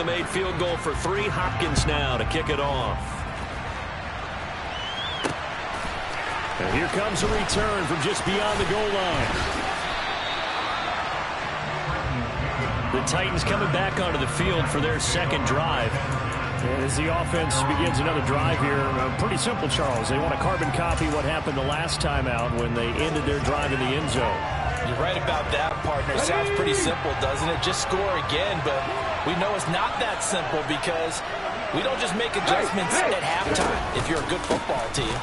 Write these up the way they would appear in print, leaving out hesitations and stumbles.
the made field goal for 3. Hopkins now to kick it off. And here comes a return from just beyond the goal line. The Titans coming back onto the field for their second drive. As the offense begins another drive here, pretty simple, Charles. They want to carbon copy what happened the last time out when they ended their drive in the end zone. You're right about that, partner. Sounds pretty simple, doesn't it? Just score again, but we know it's not that simple because we don't just make adjustments at halftime if you're a good football team.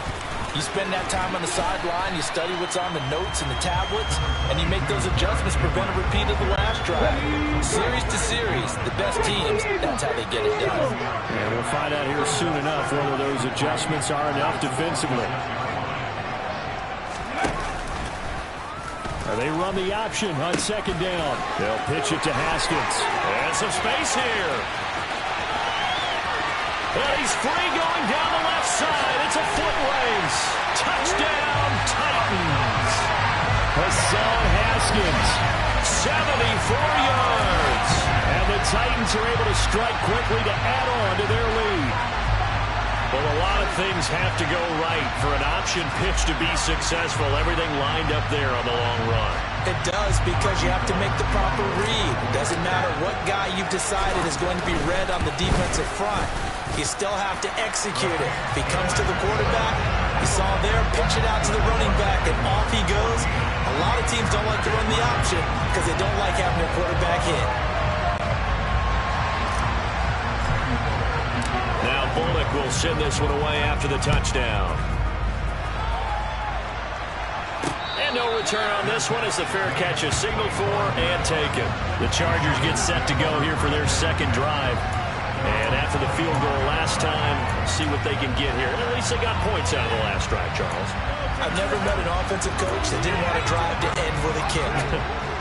You spend that time on the sideline, you study what's on the notes and the tablets, and you make those adjustments, prevent a repeat of the last drive. Series to series, the best teams, that's how they get it done. And we'll find out here soon enough whether those adjustments are enough defensively. They run the option on second down. They'll pitch it to Haskins. And some space here. And he's free going down the left side. It's a foot race. Touchdown, Titans. Hassan Haskins. 74 yards. And the Titans are able to strike quickly to add on to their lead. Well, a lot of things have to go right for an option pitch to be successful. Everything lined up there on the long run. It does, because you have to make the proper read. It doesn't matter what guy you've decided is going to be read on the defensive front. You still have to execute it. If he comes to the quarterback, you saw there, pitch it out to the running back, and off he goes. A lot of teams don't like to run the option because they don't like having their quarterback hit. Now Bullock will send this one away after the touchdown. And no return on this one as the fair catch is signaled for and taken. The Chargers get set to go here for their second drive. And after the field goal last time, see what they can get here. At least they got points out of the last drive, Charles. I've never met an offensive coach that didn't want to drive to end with a kick.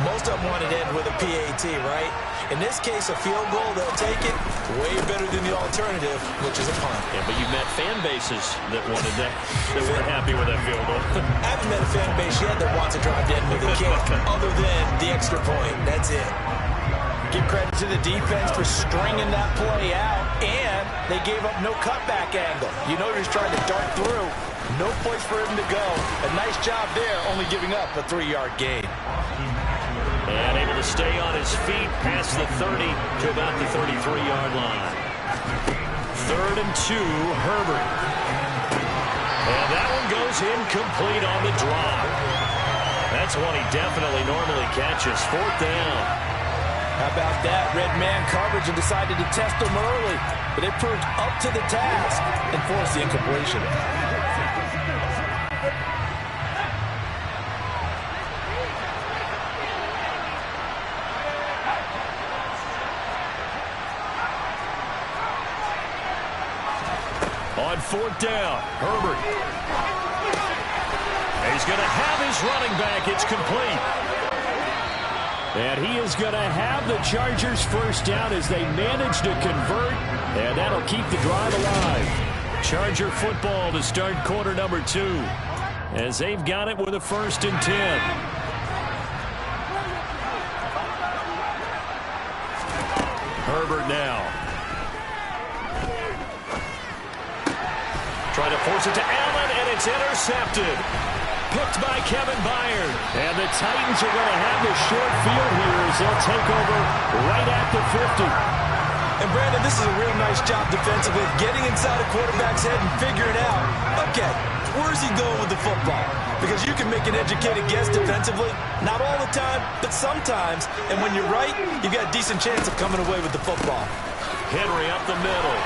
Most of them wanted to end with a PAT, right? In this case, a field goal, they'll take it. Way better than the alternative, which is a punt. Yeah, but you've met fan bases that wanted that, that weren't happy with that field goal. I haven't met a fan base yet that wants to drive to end with a kick, other than the extra point. That's it. Give credit to the defense for stringing that play out, and they gave up no cutback angle. You know he's trying to dart through. No place for him to go. A nice job there, only giving up a 3-yard gain. And able to stay on his feet past the 30 to about the 33-yard line. 3rd and 2, Herbert. And that one goes incomplete on the drop. That's one he definitely normally catches. 4th down. How about that? Red man coverage and decided to test them early. But they proved up to the task and forced the incompletion. On 4th down, Herbert. He's going to have his running back. It's complete. And he is going to have the Chargers first down as they manage to convert. And that'll keep the drive alive. Charger football to start quarter number 2. As they've got it with a 1st and 10. Herbert now. Trying to force it to Allen, and it's intercepted. Picked by Kevin Byard. And the Titans are going to have the short field here as they'll take over right at the 50. And Brandon, this is a real nice job defensively, getting inside a quarterback's head and figuring out, okay, where's he going with the football? Because you can make an educated guess defensively, not all the time, but sometimes. And when you're right, you've got a decent chance of coming away with the football. Henry up the middle.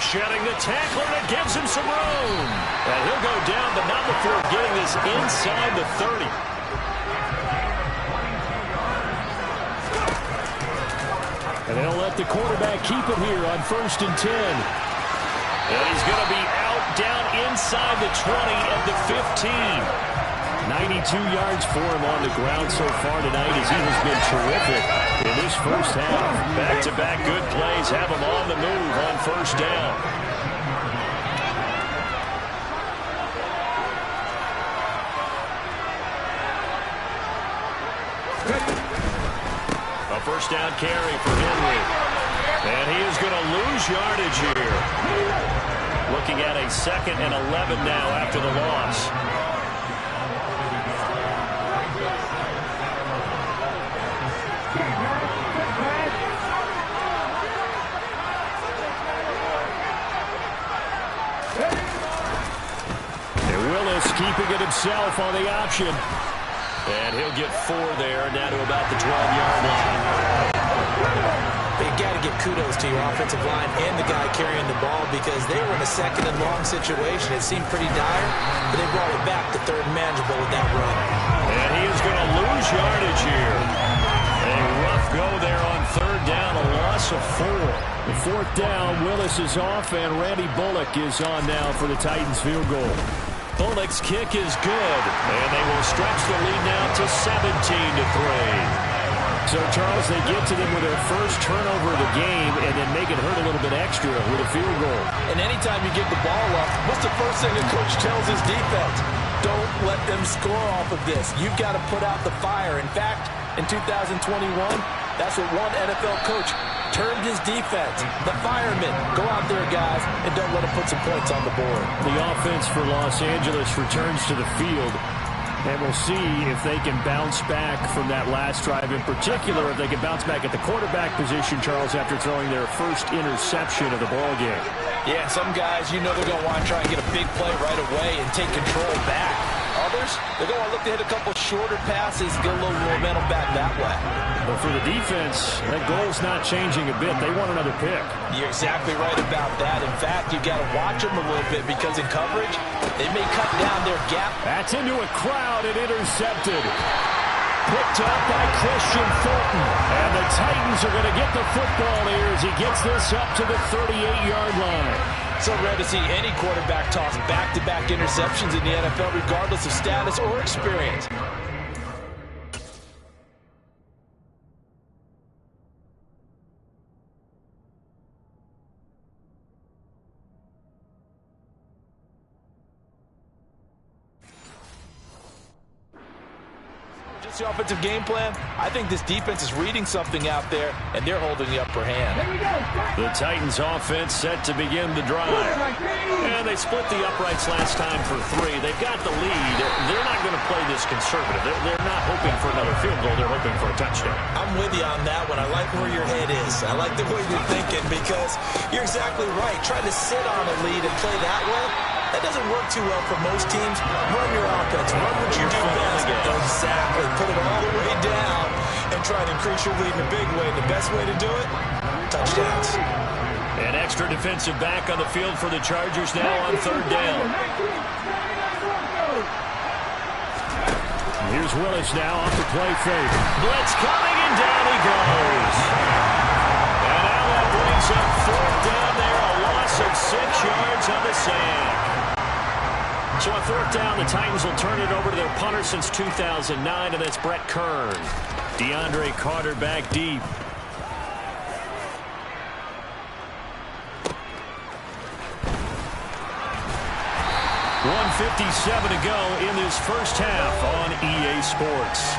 Shedding the tackler, that gives him some room. And he'll go down, but not before getting this inside the 30. And they'll let the quarterback keep it here on 1st and 10. And he's going to be out down inside the 20 at the 15. 92 yards for him on the ground so far tonight as he has been terrific in this first half. Back-to-back good plays have him on the move on 1st down. A first down carry for Henry. And he is going to lose yardage here. Looking at a 2nd and 11 now after the loss. And Willis keeping it himself on the option. And he'll get 4 there, now to about the 12-yard line. But you got to give kudos to your offensive line and the guy carrying the ball, because they were in a 2nd and long situation. It seemed pretty dire, but they brought it back to 3rd and manageable with that run. And he is going to lose yardage here. A rough go there on 3rd down, a loss of 4. The 4th down, Willis is off, and Randy Bullock is on now for the Titans field goal. Bullock's kick is good, and they will stretch the lead now to 17-3. So, Charles, they get to them with their first turnover of the game and then make it hurt a little bit extra with a field goal. And anytime you give the ball up, what's the first thing a coach tells his defense? Don't let them score off of this. You've got to put out the fire. In fact, in 2021, that's what one NFL coach termed his defense. The firemen. Go out there, guys, and don't let them put some points on the board. The offense for Los Angeles returns to the field. And we'll see if they can bounce back from that last drive. In particular, if they can bounce back at the quarterback position, Charles, after throwing their first interception of the ball game. Yeah, some guys, you know they're going to want to try and get a big play right away and take control back. Others, they're going to look to hit a couple shorter passes, get a little momentum back that way. But for the defense, that goal's not changing a bit. They want another pick. You're exactly right about that. In fact, you've got to watch them a little bit, because in coverage, they may cut down their gap. That's into a crowd and intercepted. Picked up by Christian Fulton. And the Titans are going to get the football here as he gets this up to the 38-yard line. So rare to see any quarterback toss back-to-back interceptions in the NFL, regardless of status or experience. The offensive game plan, I think this defense is reading something out there, and they're holding the upper hand. The Titans offense set to begin the drive. And they split the uprights last time for 3. They've got the lead. They're not going to play this conservative. They're not hoping for another field goal. They're hoping for a touchdown. I'm with you on that one. I like where your head is. I like the way you're thinking, because you're exactly right. Trying to sit on a lead and play that way, that doesn't work too well for most teams. Run your offense. Run what you do best. Exactly. Put it all the way down and try to increase your lead in a big way. The best way to do it, touchdowns. An extra defensive back on the field for the Chargers now on 3rd down. Here's Willis now off the play fake. Blitz coming, and down he goes. And now that brings up 4th down there. A loss of 6 yards on the sack. So on 4th down, the Titans will turn it over to their punter since 2009, and that's Brett Kern. DeAndre Carter back deep. .157 to go in this first half on EA Sports.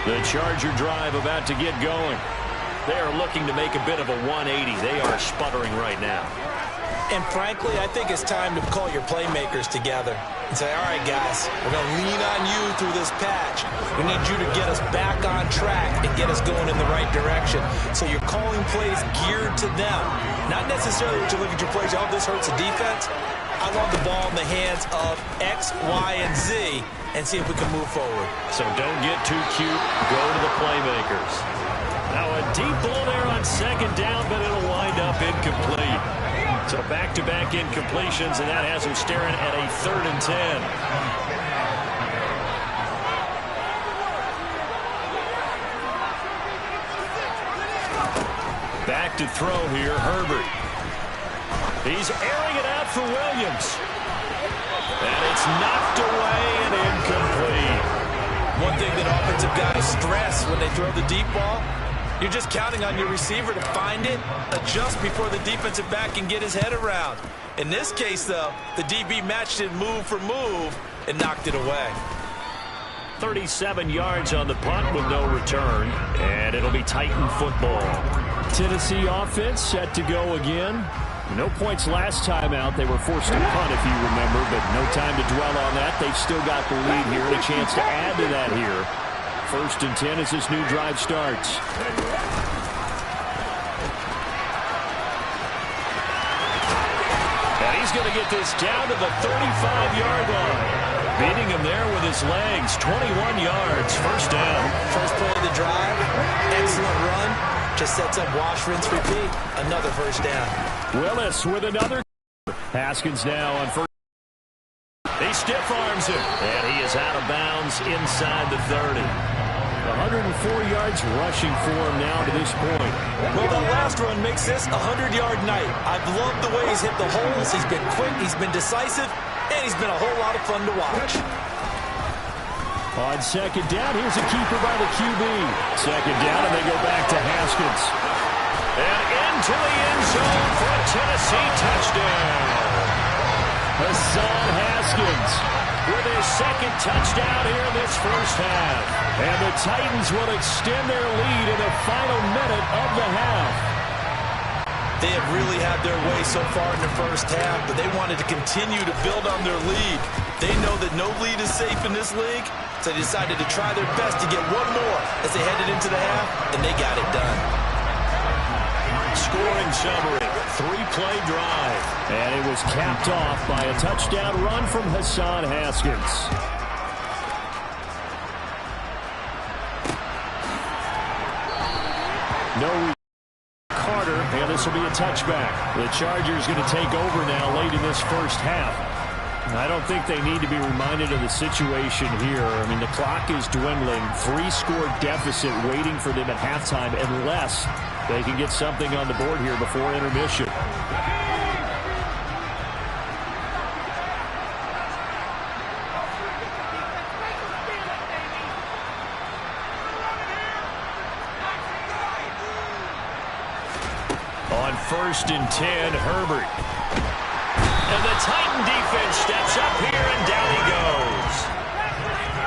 The Charger drive about to get going. They are looking to make a bit of a 180. They are sputtering right now. And frankly, I think it's time to call your playmakers together and say, all right, guys, we're going to lean on you through this patch. We need you to get us back on track and get us going in the right direction. So you're calling plays geared to them. Not necessarily that you look at your plays, oh, this hurts the defense. I want the ball in the hands of X, Y, and Z and see if we can move forward. So don't get too cute. Go to the playmakers. Now a deep ball there on 2nd down, but it'll wind up incomplete. So back-to-back incompletions, and that has them staring at a 3rd and 10. Back to throw here, Herbert. He's airing it out for Williams. And it's knocked away and incomplete. One thing that offensive guys stress when they throw the deep ball, you're just counting on your receiver to find it, adjust before the defensive back can get his head around. In this case, though, the DB matched it move for move and knocked it away. 37 yards on the punt with no return, and it'll be Titan football. Tennessee offense set to go again. No points last time out. They were forced to punt, if you remember, but no time to dwell on that. They've still got the lead here and a chance to add to that here. 1st and 10 as this new drive starts. And he's going to get this down to the 35-yard line. Beating him there with his legs. 21 yards. First down. First play of the drive. Excellent run. Just sets up wash, rinse, repeat. Another first down. Willis with another. Haskins now on first. He stiff arms him. And he is out of bounds inside the 30. 104 yards rushing for him now to this point. Well, the last run makes this a 100-yard night. I've loved the way he's hit the holes. He's been quick. He's been decisive. And he's been a whole lot of fun to watch. On second down, here's a keeper by the QB. Second down, and they go back to Haskins. And into the end zone for a Tennessee touchdown. Hassan Haskins with his second touchdown here in this first half. And the Titans will extend their lead in the final minute of the half. They have really had their way so far in the first half, but they wanted to continue to build on their lead. They know that no lead is safe in this league, so they decided to try their best to get one more as they headed into the half, and they got it done. Scoring summary, 3-play drive. And it was capped off by a touchdown run from Hassan Haskins. No Carter, and this will be a touchback. The Chargers going to take over now late in this first half. I don't think they need to be reminded of the situation here. I mean, the clock is dwindling. 3-score deficit waiting for them at halftime unless they can get something on the board here before intermission. On 1st and 10, Herbert. And the Titan defense steps up here, and down he goes.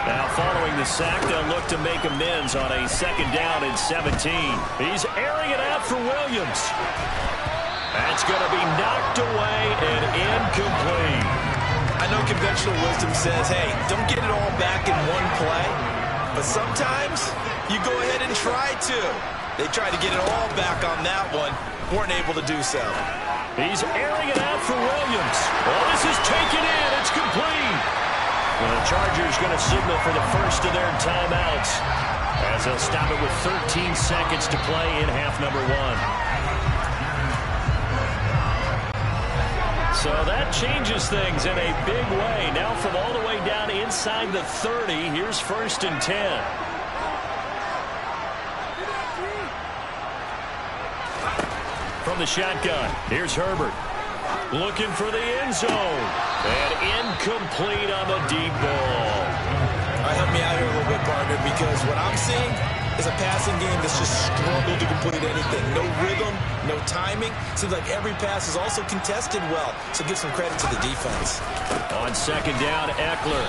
Now, following the sack, they'll look to make amends on a 2nd down and 17. He's airing it out for Williams. That's going to be knocked away and incomplete. I know conventional wisdom says, hey, don't get it all back in one play. But sometimes you go ahead and try to. They tried to get it all back on that one. Weren't able to do so. He's airing it out for Williams. Oh, this is taken in. It's complete. Well, the Chargers going to signal for the first of their timeouts as they'll stop it with 13 seconds to play in half number 1. So that changes things in a big way. Now from all the way down inside the 30, here's 1st and 10. From the shotgun, here's Herbert. Looking for the end zone. And incomplete on the deep ball. All right, help me out here a little bit, partner, because what I'm seeing is a passing game that's just struggled to complete anything. No rhythm, no timing. Seems like every pass is also contested well, so give some credit to the defense. On 2nd down, Eckler.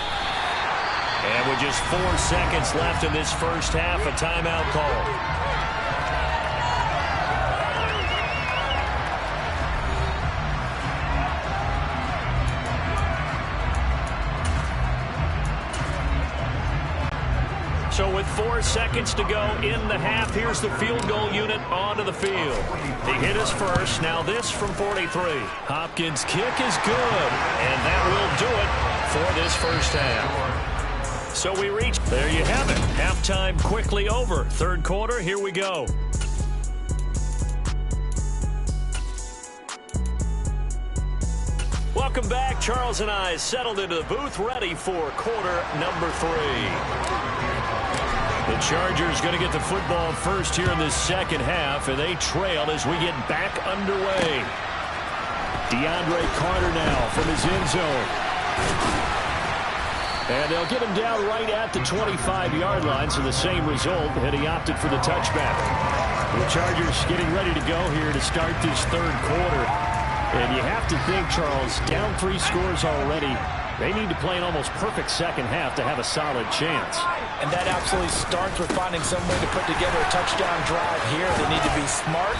And with just 4 seconds left in this first half, a timeout call. So with 4 seconds to go in the half, here's the field goal unit onto the field. He hit his first. Now this from 43. Hopkins' kick is good, and that will do it for this first half. So we reach. There you have it. Halftime quickly over. 3rd quarter, here we go. Welcome back. Charles and I settled into the booth, ready for quarter number 3. The Chargers going to get the football first here in this second half, and they trail as we get back underway. DeAndre Carter now from his end zone. And they'll get him down right at the 25-yard line, so the same result, and he opted for the touchback. The Chargers getting ready to go here to start this third quarter. And you have to think, Charles, down 3 scores already. They need to play an almost perfect second half to have a solid chance. And that absolutely starts with finding some way to put together a touchdown drive here. They need to be smart,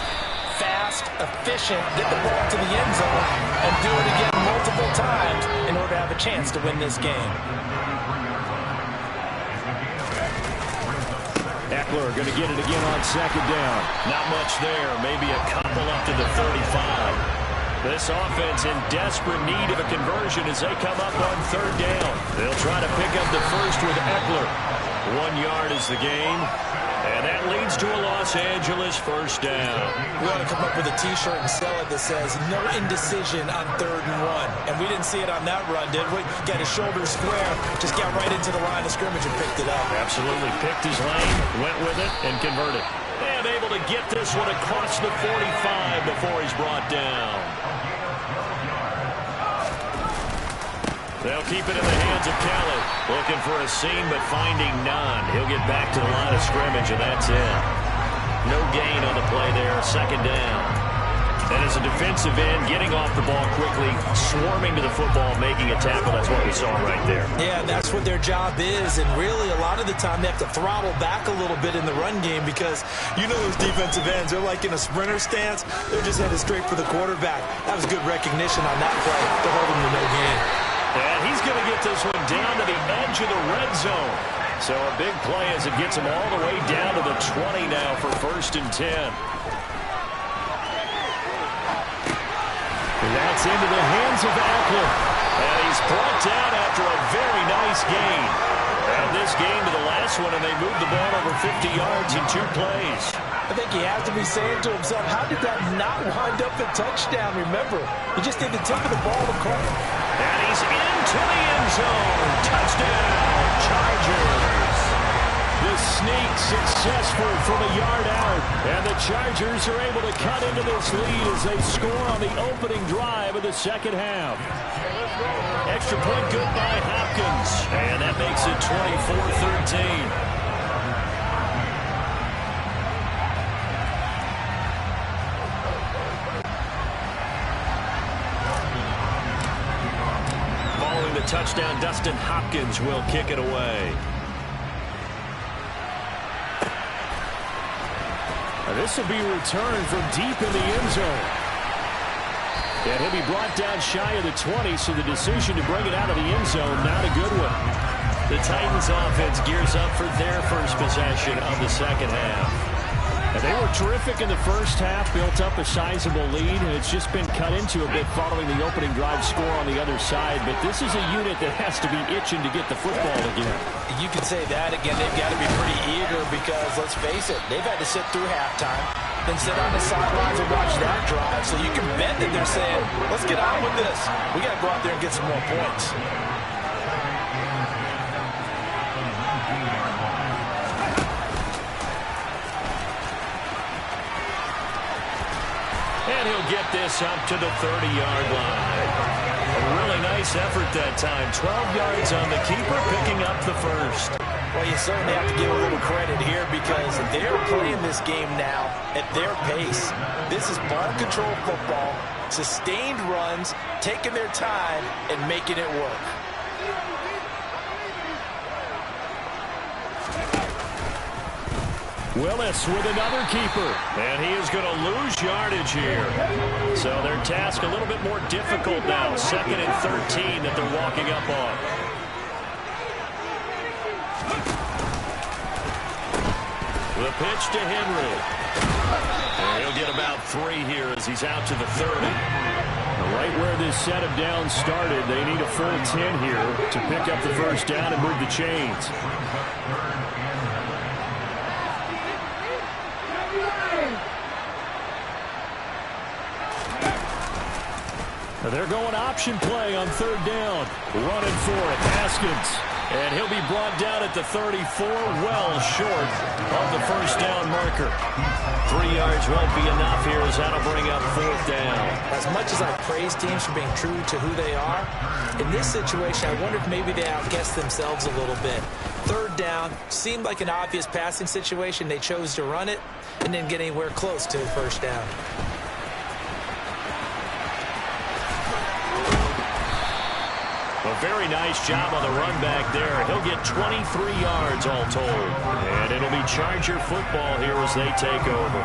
fast, efficient, get the ball to the end zone, and do it again multiple times in order to have a chance to win this game. Eckler going to get it again on second down. Not much there. Maybe a couple up to the 35. This offense in desperate need of a conversion as they come up on third down. They'll try to pick up the first with Eckler. 1 yard is the gain. And that leads to a Los Angeles first down. We ought to come up with a T-shirt and sell it that says, no indecision on 3rd and 1. And we didn't see it on that run, did we? Got his shoulders square, just got right into the line of scrimmage and picked it up. Absolutely. Picked his lane, went with it, and converted. And able to get this one across the 45 before he's brought down. They'll keep it in the hands of Kelly. Looking for a seam, but finding none. He'll get back to the line of scrimmage, and that's it. No gain on the play there. Second down. And as a defensive end, getting off the ball quickly, swarming to the football, making a tackle. That's what we saw right there. Yeah, that's what their job is. And really, a lot of the time, they have to throttle back a little bit in the run game because you know those defensive ends, they're like in a sprinter stance. They're just headed straight for the quarterback. That was good recognition on that play to hold him to no gain. And he's going to get this one down to the edge of the red zone. So a big play as it gets him all the way down to the 20 now for 1st and 10. And that's into the hands of Eckler. And he's brought down after a very nice gain. And this game to the last one, and they moved the ball over 50 yards in 2 plays. I think he has to be saying to himself, how did that not wind up a touchdown? Remember, he just did the tip of the ball to Carter. And he's into the end zone. Touchdown, Chargers. The sneak successful from a yard out. And the Chargers are able to cut into this lead as they score on the opening drive of the second half. Extra point good by Hopkins. And that makes it 24-13. The touchdown, Dustin Hopkins will kick it away. This will be returned from deep in the end zone. And he'll be brought down shy of the 20, so the decision to bring it out of the end zone, not a good one. The Titans offense gears up for their first possession of the second half. And they were terrific in the first half, built up a sizable lead, and it's just been cut into a bit following the opening drive score on the other side. But this is a unit that has to be itching to get the football again. You can say that again. They've got to be pretty eager because, let's face it, they've had to sit through halftime, then sit on the sidelines and watch that drive. So you can bet that they're saying, let's get on with this. We got to go out there and get some more points. And he'll get this up to the 30-yard line. A really nice effort that time. 12 yards on the keeper, picking up the first. Well, you certainly have to give a little credit here because they're playing this game now at their pace. This is ball control football, sustained runs, taking their time, and making it work. Willis with another keeper. And he is going to lose yardage here. So their task a little bit more difficult now. 2nd and 13 that they're walking up on. The pitch to Henry. And he'll get about 3 here as he's out to the 30. Right where this set of downs started, they need a full 10 here to pick up the first down and move the chains. They're going option play on 3rd down. Running for it, Haskins. And he'll be brought down at the 34, well short of the first down marker. 3 yards won't be enough here as that'll bring up 4th down. As much as I praise teams for being true to who they are, in this situation, I wonder if maybe they outguessed themselves a little bit. 3rd down seemed like an obvious passing situation. They chose to run it and didn't get anywhere close to first down. A very nice job on the run back there. He'll get 23 yards all told. And it'll be Charger football here as they take over.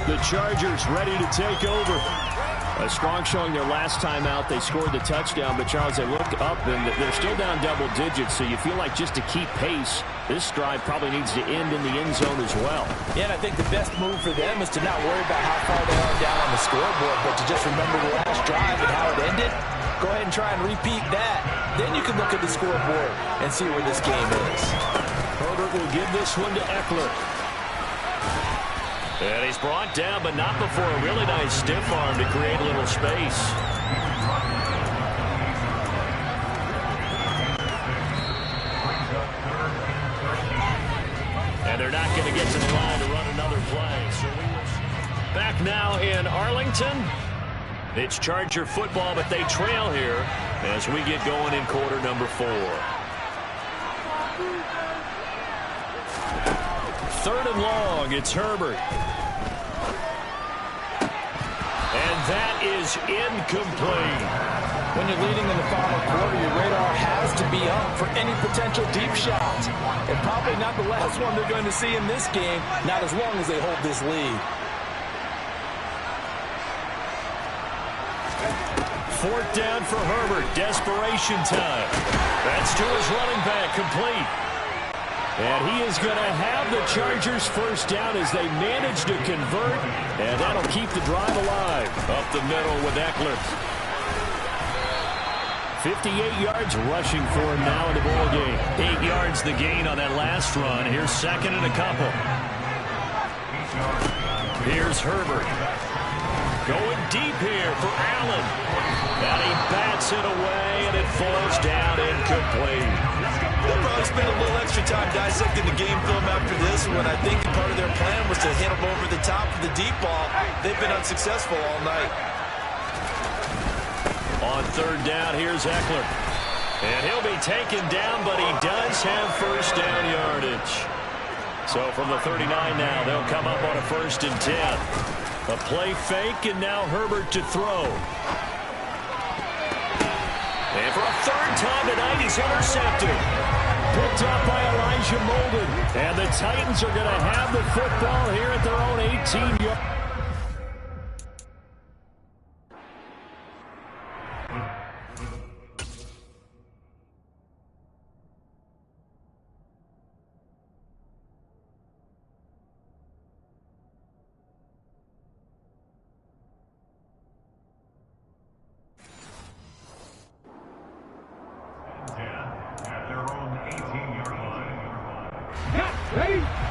The Chargers ready to take over. A strong showing their last time out. They scored the touchdown, but Charles, they look up and they're still down double digits, so you feel like just to keep pace, this drive probably needs to end in the end zone as well. Yeah, and I think the best move for them is to not worry about how far they are down on the scoreboard, but to just remember the last drive and how it ended. Go ahead and try and repeat that. Then you can look at the scoreboard and see where this game is. Herbert will give this one to Eckler. And he's brought down, but not before a really nice stiff arm to create a little space. And they're not going to get to the line to run another play. So back now in Arlington. It's Charger football, but they trail here as we get going in quarter number 4. 3rd and long, it's Herbert. And that is incomplete. When you're leading in the final quarter, your radar has to be up for any potential deep shots. And probably not the last one they're going to see in this game, not as long as they hold this lead. 4th down for Herbert. Desperation time. That's to his running back, complete. And he is going to have the Chargers first down as they manage to convert. And that'll keep the drive alive. Up the middle with Eckler. 58 yards rushing for him now in the ball game. 8 yards the gain on that last run. Here's 2nd and a couple. Here's Herbert. Going deep here for Allen. And he bats it away, and it falls down incomplete. They'll probably spend a little extra time dissecting the game film after this, when I think part of their plan was to hit them over the top of the deep ball. They've been unsuccessful all night. On 3rd down, here's Eckler. And he'll be taken down, but he does have first down yardage. So from the 39 now, they'll come up on a 1st and 10. A play fake, and now Herbert to throw. And for a 3rd time tonight, he's intercepted. Picked up by Elijah Molden. And the Titans are going to have the football here at their own 18-yard.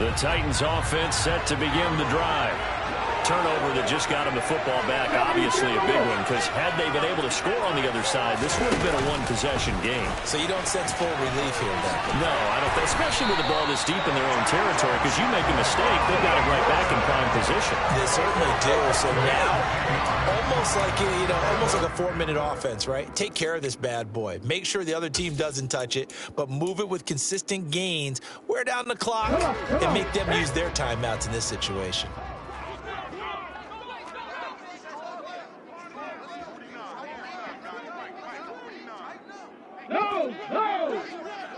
The Titans offense set to begin the drive. Turnover that just got him the football back, obviously a big one, because had they been able to score on the other side, this would have been a one-possession game. So you don't sense full relief here, then? No, I don't think, especially with the ball this deep in their own territory, because you make a mistake, they've got it right back in prime position. They certainly do. So now, almost like a 4-minute offense, right? Take care of this bad boy. Make sure the other team doesn't touch it, but move it with consistent gains, wear down the clock, and make them use their timeouts in this situation. No!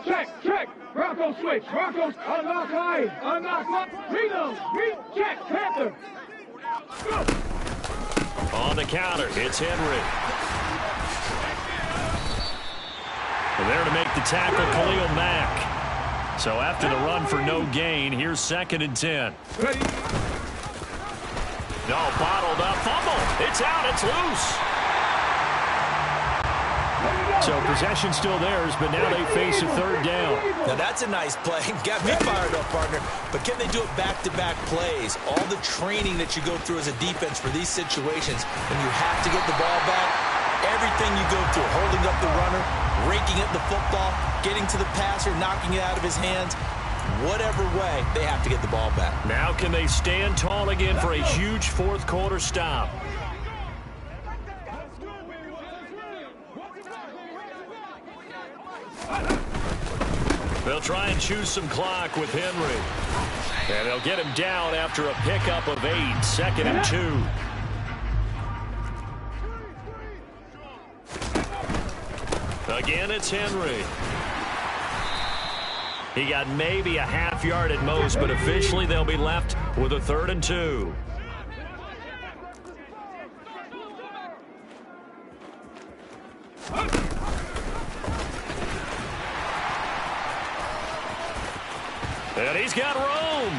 Check! Broncos switch. Broncos unlock line. Unlock line. Read. Check. Panther. Go. On the counter, it's Henry. And there to make the tackle, Khalil Mack. So after the run for no gain, here's 2nd and 10. Ready. No, bottled up, fumble. It's out, it's loose. So possession still theirs, but now they face a 3rd down. Now that's a nice play. Got me fired up, partner. But can they do it back-to-back plays? All the training that you go through as a defense for these situations, when you have to get the ball back, everything everything you go through, holding up the runner, raking at the football, getting to the passer, knocking it out of his hands, whatever way, they have to get the ball back. Now can they stand tall again for a huge fourth quarter stop? They'll try and choose some clock with Henry. And they'll get him down after a pickup of 8, 2nd and 2. Again, it's Henry. He got maybe a half yard at most, but officially they'll be left with a 3rd and 2. And he's got Rome.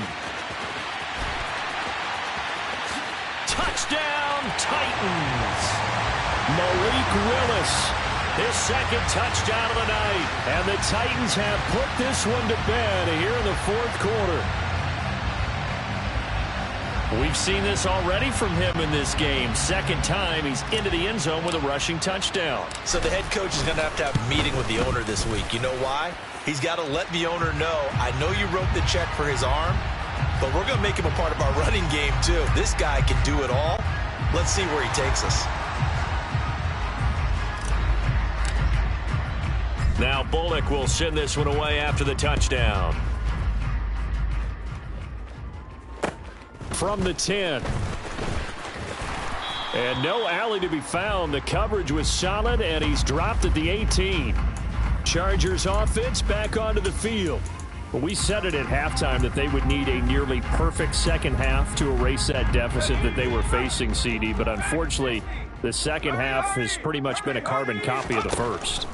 Touchdown, Titans. Malik Willis, his 2nd touchdown of the night. And the Titans have put this one to bed here in the 4th quarter. We've seen this already from him in this game. 2nd time he's into the end zone with a rushing touchdown. So the head coach is going to have a meeting with the owner this week. You know why? He's got to let the owner know, I know you wrote the check for his arm, but we're going to make him a part of our running game too. This guy can do it all. Let's see where he takes us. Now Bullock will send this one away after the touchdown. From the 10. And no alley to be found. The coverage was solid, and he's dropped at the 18. Chargers offense back onto the field. Well, we said it at halftime that they would need a nearly perfect second half to erase that deficit that they were facing, CD. But unfortunately, the second half has pretty much been a carbon copy of the first.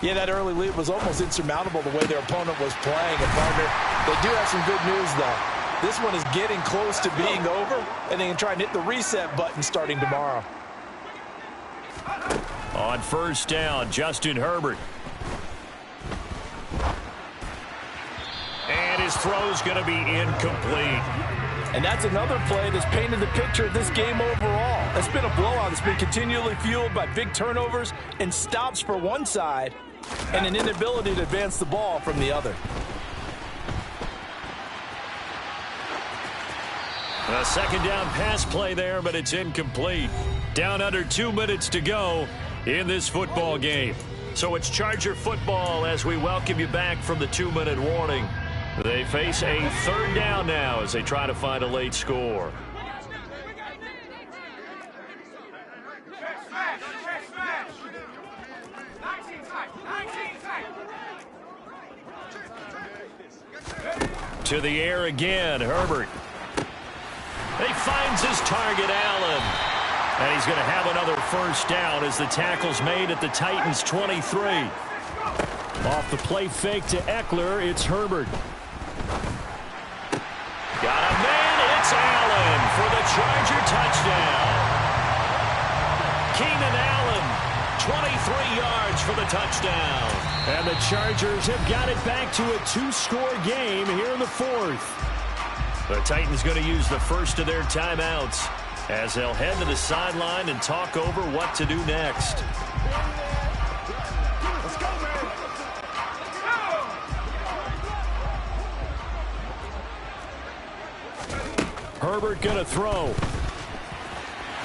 Yeah, that early lead was almost insurmountable the way their opponent was playing. And partner, they do have some good news, though. This one is getting close to being over, and they can try and hit the reset button starting tomorrow. On 1st down, Justin Herbert. And his throw's going to be incomplete. And that's another play that's painted the picture of this game overall. It's been a blowout. It's been continually fueled by big turnovers and stops for one side and an inability to advance the ball from the other. A 2nd down pass play there, but it's incomplete. Down under 2 minutes to go in this football game. So it's Charger football as we welcome you back from the 2-minute warning. They face a 3rd down now as they try to find a late score. To the air again, Herbert. He finds his target, Allen. And he's going to have another 1st down as the tackle's made at the Titans' 23. Off the play fake to Eckler, it's Herbert. Got a man, it's Allen for the Charger touchdown. Keenan Allen, 23 yards for the touchdown. And the Chargers have got it back to a 2-score game here in the 4th. The Titans going to use the first of their timeouts as they'll head to the sideline and talk over what to do next. Let's go, man. Herbert going to throw.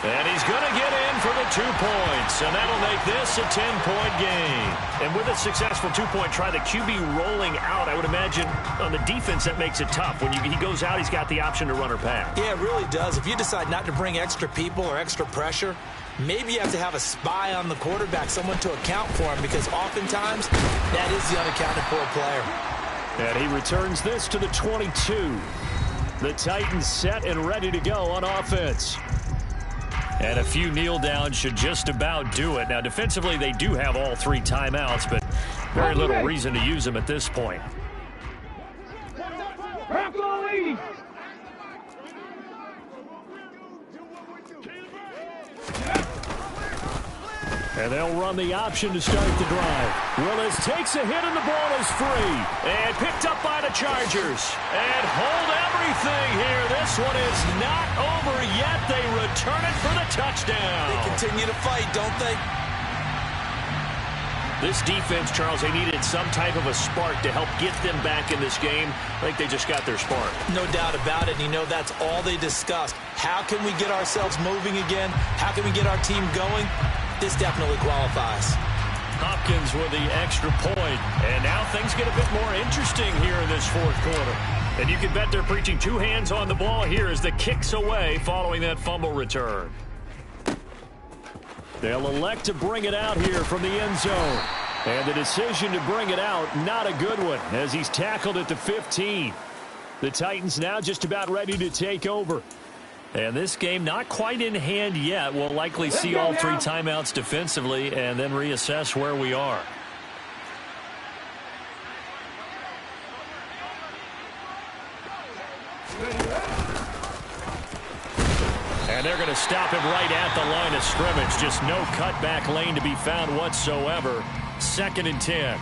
And he's going to get in for the 2 points, and that'll make this a 10-point game. And with a successful 2-point try, the QB rolling out, I would imagine on the defense that makes it tough. When he goes out, he's got the option to run or pass. Yeah, it really does. If you decide not to bring extra people or extra pressure, maybe you have to have a spy on the quarterback, someone to account for him, because oftentimes that is the unaccounted for player. And he returns this to the 22. The Titans set and ready to go on offense. And a few kneel downs should just about do it. Now, defensively, they do have all 3 timeouts, but very little reason to use them at this point. And they'll run the option to start the drive. Willis takes a hit and the ball is free. And picked up by the Chargers. And hold everything here. This one is not over yet. They return it for the touchdown. They continue to fight, don't they? This defense, Charles, they needed some type of a spark to help get them back in this game. I think they just got their spark. No doubt about it. And you know, that's all they discussed. How can we get ourselves moving again? How can we get our team going? This definitely qualifies. Hopkins with the extra point. And now things get a bit more interesting here in this fourth quarter. And you can bet they're preaching two hands on the ball here as the kick's away following that fumble return. They'll elect to bring it out here from the end zone. And the decision to bring it out, not a good one, as he's tackled at the 15. The Titans now just about ready to take over. And this game not quite in hand yet. We'll likely see all three timeouts defensively and then reassess where we are. And they're going to stop him right at the line of scrimmage. Just no cutback lane to be found whatsoever. 2nd and 10.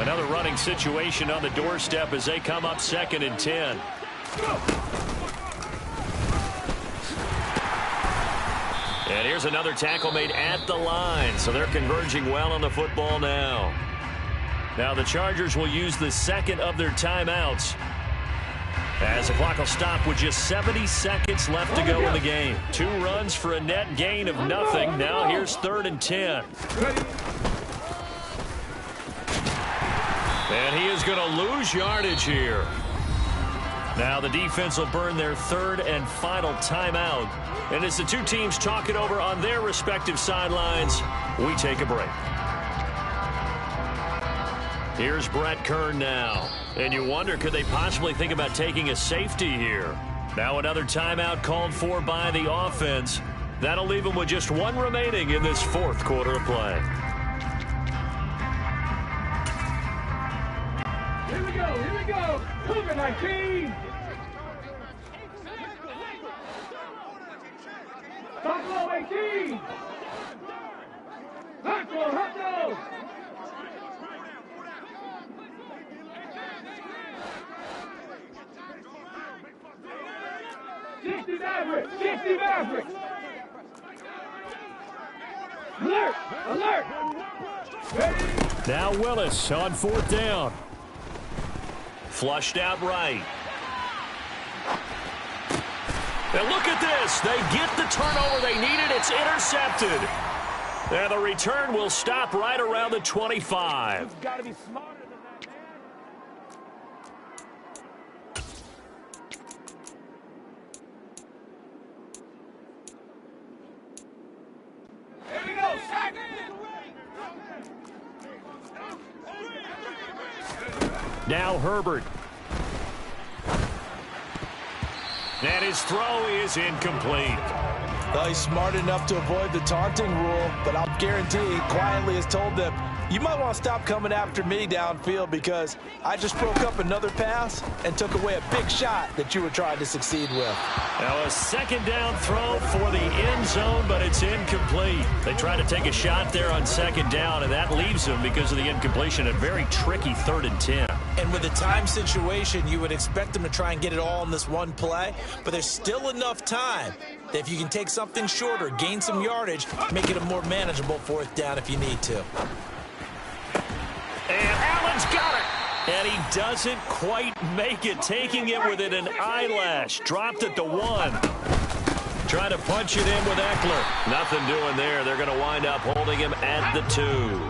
Another running situation on the doorstep as they come up 2nd and 10. And here's another tackle made at the line. So they're converging well on the football now. Now the Chargers will use the second of their timeouts as the clock will stop with just 70 seconds left to go in the game. 2 runs for a net gain of nothing. Now here's 3rd and 10. And he is going to lose yardage here. Now the defense will burn their 3rd and final timeout. And as the two teams talk it over on their respective sidelines, we take a break. Here's Brett Kern now. And you wonder, could they possibly think about taking a safety here? Now another timeout called for by the offense. That'll leave them with just 1 remaining in this fourth quarter of play. Here we go. Cougar 19. Buffalo 18. Hutto. 60 Mavericks. Alert. Ready. Now Willis on 4th down. Flushed out right. And look at this. They get the turnover they needed. It's intercepted. And the return will stop right around the 25. You've got to be smarter than that, man. Here we go. Second. Now Herbert. And his throw is incomplete. Well, he's smart enough to avoid the taunting rule, but I'll guarantee he quietly has told them, you might want to stop coming after me downfield because I just broke up another pass and took away a big shot that you were trying to succeed with. Now a 2nd down throw for the end zone, but it's incomplete. They try to take a shot there on 2nd down, and that leaves them, because of the incompletion, a very tricky 3rd and 10. And with the time situation, you would expect them to try and get it all in this one play, but there's still enough time that if you can take something shorter, gain some yardage, make it a more manageable 4th down if you need to. And Allen's got it. And he doesn't quite make it, taking it within an eyelash. Dropped it to 1. Trying to punch it in with Eckler. Nothing doing there. They're going to wind up holding him at the 2.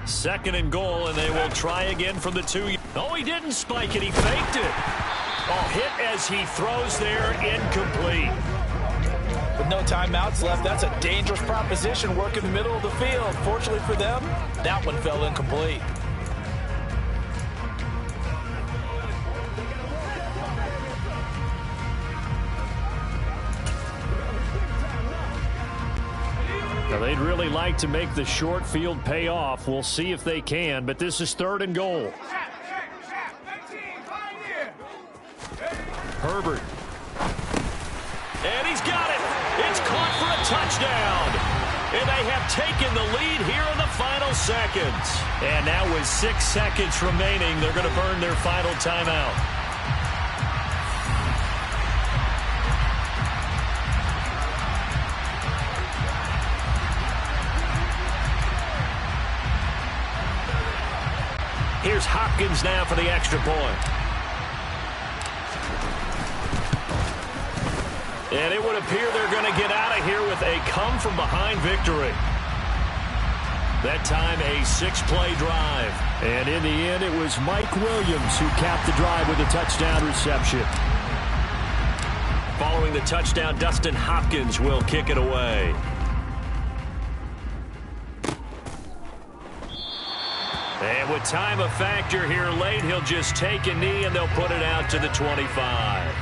2nd and goal, and they will try again from the 2. Oh, he didn't spike it. He faked it. Oh, hit as he throws there, incomplete. With no timeouts left, that's a dangerous proposition, work in the middle of the field. Fortunately for them, that one fell incomplete. Now, they'd really like to make the short field pay off. We'll see if they can, but this is 3rd and goal. Herbert. And he's got it. It's caught for a touchdown. And they have taken the lead here in the final seconds. And now with 6 seconds remaining, they're going to burn their final timeout. Here's Hopkins now for the extra point. And it would appear they're going to get out of here with a come-from-behind victory. That time, a 6-play drive. And in the end, it was Mike Williams who capped the drive with a touchdown reception. Following the touchdown, Dustin Hopkins will kick it away. And with time a factor here late, he'll just take a knee and they'll put it out to the 25.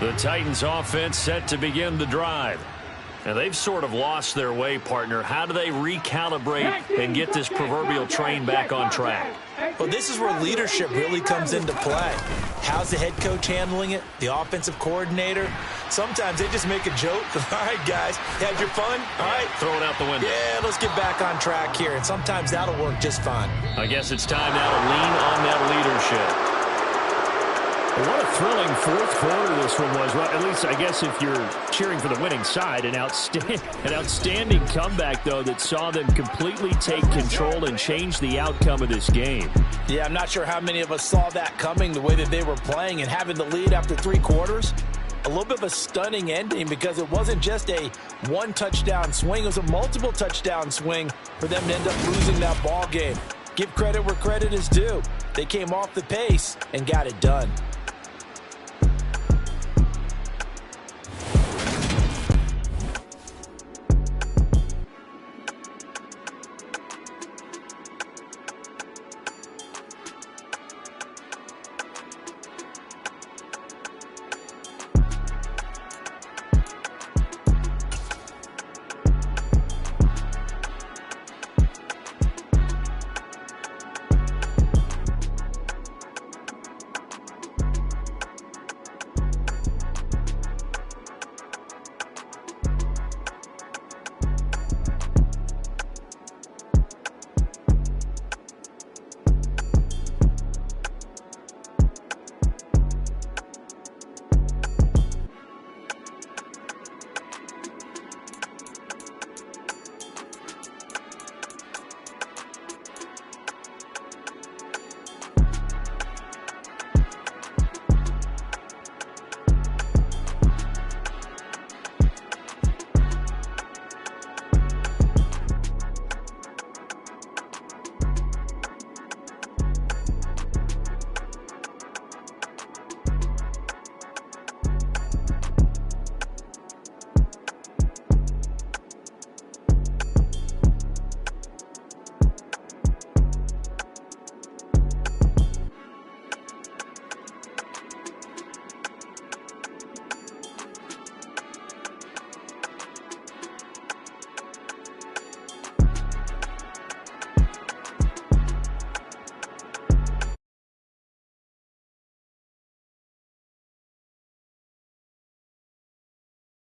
The Titans offense set to begin the drive. And they've sort of lost their way, partner. How do they recalibrate and get this proverbial train back on track? Well, this is where leadership really comes into play. How's the head coach handling it? The offensive coordinator? Sometimes they just make a joke. All right, guys, had your fun? All right. Throw it out the window. Yeah, let's get back on track here. And sometimes that'll work just fine. I guess it's time now to lean on that leadership. What a thrilling fourth quarter this one was. Well, at least I guess if you're cheering for the winning side, an outstanding comeback, though, that saw them completely take control and change the outcome of this game. Yeah, I'm not sure how many of us saw that coming, the way that they were playing and having the lead after 3 quarters. A little bit of a stunning ending because it wasn't just a one-touchdown swing. It was a multiple touchdown swing for them to end up losing that ball game. Give credit where credit is due. They came off the pace and got it done.